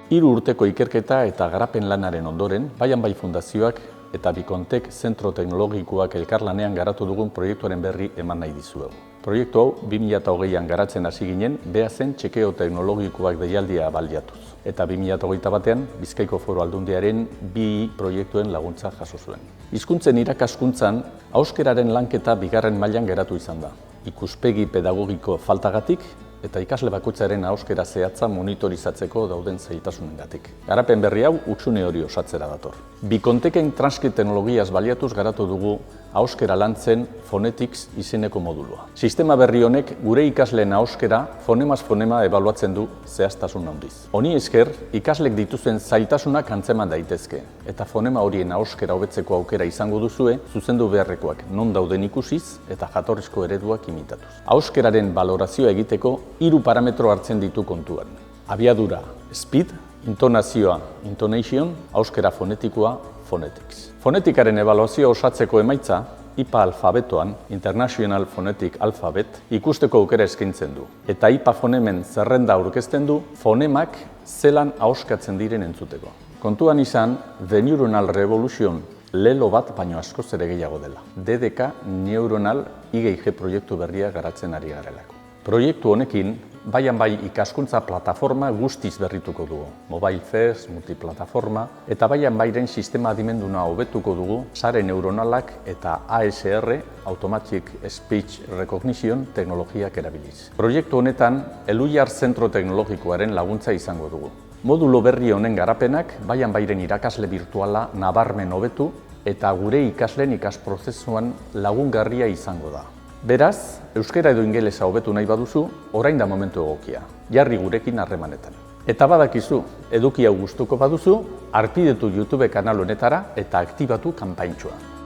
3 urteko ikerketa eta garapen lanaren ondoren, Baian Bai Fundazioak eta Bikontek zentro teknologikoak elkarlanean garatu dugun proiektuaren berri eman nahi dizuegu. Proiektu hau 2020an garatzen hasi ginen Beazen txekeo teknologikoak deialdia baliatuz. Eta 2021an Bizkaiko Foru Aldundiaren 2 proiektuen laguntza jaso zuen. Hizkuntzen irakaskuntzan, euskararen lanketa 2. mailan geratu izan da. Ikuspegi pedagogiko faltagatik eta ikasle bakoitzaren euskara zehatza monitorizatzeko dauden zailtasunengatik. Garapen berri hau hutsune hori osatzera dator. Bikonteken transkript teknologiaz baliatuz garatu dugu euskara lantzen Phonetics izeneko modulua. Sistema berri honek gure ikasleen euskara fonemaz fonema ebaluatzen du zehaztasun handiz. Honi esker, ikaslek dituzten zailtasunak antzeman daitezke eta fonema horien euskara hobetzeko aukera izango duzue zuzendu beharrekoak non dauden ikusiz eta jatorrizko ereduak imitatuz. Euskararen balorazioa egiteko 3 parametro hartzen ditu kontuan. Abiadura, speed, intonazioa, intonation, euskara fonetikoa, phonetics. Fonetikaren ebaluazioa osatzeko emaitza, IPA alfabetoan, International Phonetic Alphabet, ikusteko aukera eskaintzen du. Eta IPA fonemen zerrenda aurkezten du, fonemak zelan ahoskatzen diren entzuteko. Kontuan izan, The Neuronal Revolution lelo bat baino askoz ere gehiago dela. DDK Neuronal IGG proiektu berria garatzen ari garelako. Proiektu honekin, Baian Bai ikaskuntza plataforma guztiz berrituko dugu. Mobile First, multiplataforma, eta Baian Bairen sistema adimenduna hobetuko dugu sare neuronalak eta ASR, Automatic Speech Recognition, teknologiak erabiliz. Proiektu honetan, Elhuyar Zentro Teknologikoaren laguntza izango dugu. Modulo berri honen garapenak, Baian Bairen irakasle virtuala nabarmen hobetu eta gure ikasleen ikasprozesuan lagungarria izango da. Beraz, euskara edo ingelesa hobetu nahi baduzu, orain da momentu egokia, jarri gurekin harremanetan. Eta badakizu, eduki hau gustuko baduzu, harpidetu YouTube kanal honetara eta aktibatu kanpaintxoa.